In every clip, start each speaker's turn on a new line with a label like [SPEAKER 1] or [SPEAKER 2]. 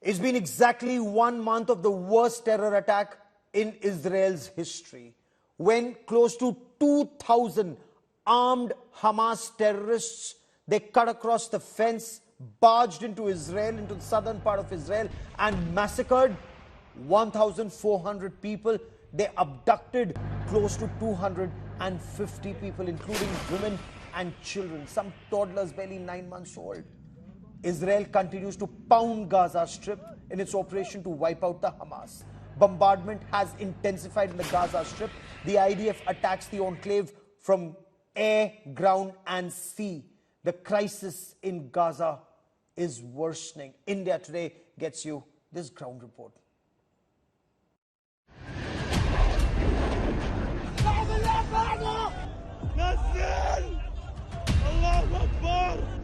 [SPEAKER 1] It's been exactly 1 month of the worst terror attack in Israel's history, when close to 2,000 armed Hamas terrorists, they cut across the fence, barged into Israel, into the southern part of Israel, and massacred 1,400 people. They abducted close to 250 people, including women and children, some toddlers barely 9 months old. Israel continues to pound Gaza Strip in its operation to wipe out the Hamas. Bombardment has intensified in the Gaza Strip. The IDF attacks the enclave from air, ground and sea. The crisis in Gaza is worsening. India Today gets you this ground report.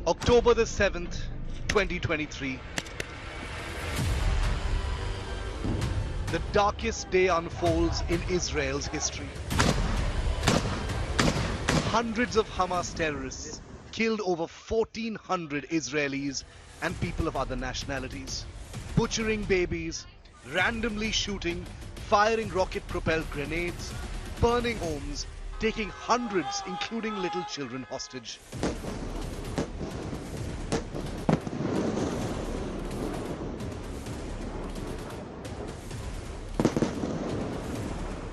[SPEAKER 2] October the 7th, 2023. The darkest day unfolds in Israel's history. Hundreds of Hamas terrorists killed over 1,400 Israelis and people of other nationalities, butchering babies, randomly shooting, firing rocket-propelled grenades, burning homes, taking hundreds, including little children, hostage.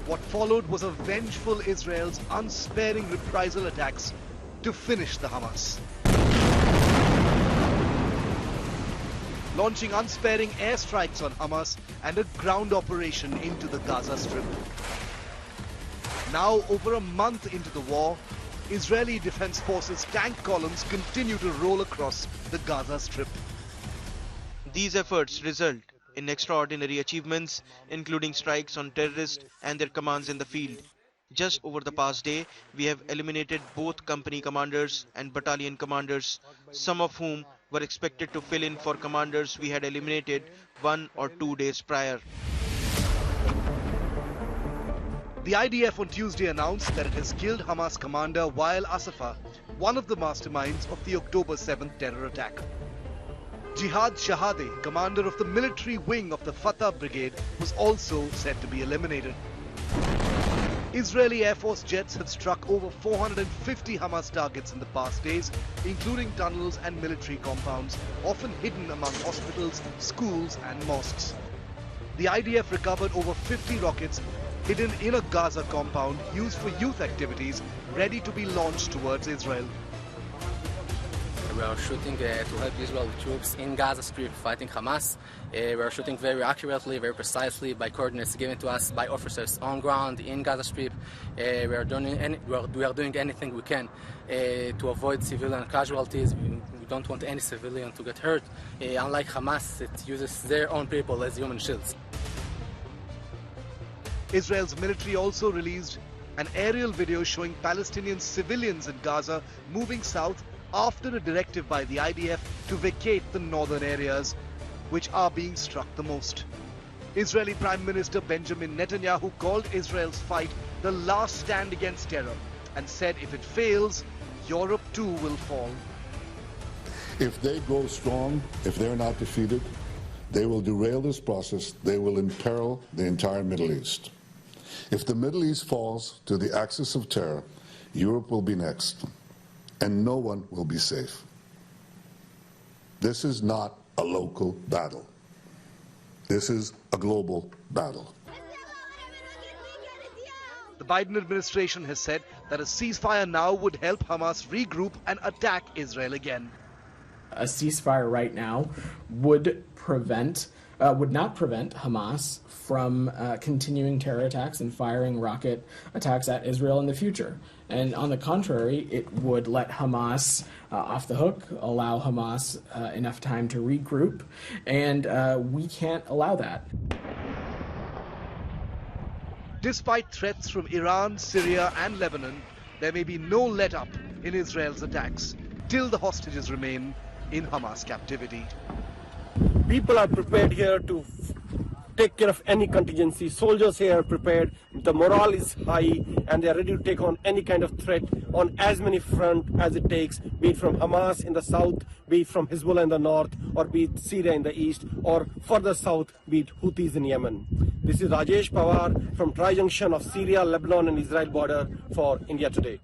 [SPEAKER 2] What followed was a vengeful Israel's unsparing reprisal attacks to finish the Hamas. Launching unsparing airstrikes on Hamas and a ground operation into the Gaza Strip. Now, over a month into the war, Israeli Defense Forces tank columns continue to roll across the Gaza Strip.
[SPEAKER 3] These efforts result in extraordinary achievements, including strikes on terrorists and their commands in the field. Just over the past day, we have eliminated both company commanders and battalion commanders, some of whom were expected to fill in for commanders we had eliminated 1 or 2 days prior.
[SPEAKER 2] The IDF on Tuesday announced that it has killed Hamas commander Wael Asafa, one of the masterminds of the October 7th terror attack. Jihad Shahade, commander of the military wing of the Fatah brigade, was also said to be eliminated. Israeli Air Force jets have struck over 450 Hamas targets in the past days, including tunnels and military compounds, often hidden among hospitals, schools and mosques. The IDF recovered over 50 rockets hidden in a Gaza compound used for youth activities, ready to be launched towards Israel.
[SPEAKER 4] We are shooting to help Israeli troops in Gaza Strip fighting Hamas. We are shooting very accurately, very precisely, by coordinates given to us by officers on ground in Gaza Strip. We are doing anything we can to avoid civilian casualties. We don't want any civilian to get hurt. Unlike Hamas, it uses their own people as human shields.
[SPEAKER 2] Israel's military also released an aerial video showing Palestinian civilians in Gaza moving south after a directive by the IDF to vacate the northern areas, which are being struck the most. Israeli Prime Minister Benjamin Netanyahu called Israel's fight the last stand against terror and said if it fails, Europe too will fall.
[SPEAKER 5] If they go strong, if they're not defeated, they will derail this process. They will imperil the entire Middle East. If the Middle East falls to the axis of terror, Europe will be next, and no one will be safe. This is not a local battle. This is a global battle.
[SPEAKER 2] The Biden administration has said that a ceasefire now would help Hamas regroup and attack Israel again.
[SPEAKER 6] A ceasefire right now would not prevent Hamas from continuing terror attacks and firing rocket attacks at Israel in the future. And on the contrary, it would let Hamas off the hook, allow Hamas enough time to regroup, and we can't allow that.
[SPEAKER 2] Despite threats from Iran, Syria and Lebanon, there may be no let-up in Israel's attacks till the hostages remain in Hamas captivity.
[SPEAKER 7] People are prepared here to take care of any contingency. Soldiers here are prepared, the morale is high, and they are ready to take on any kind of threat on as many fronts as it takes, be it from Hamas in the south, be it from Hezbollah in the north, or be it Syria in the east, or further south, be it Houthis in Yemen. This is Rajesh Pawar from Tri-Junction of Syria, Lebanon and Israel border for India Today.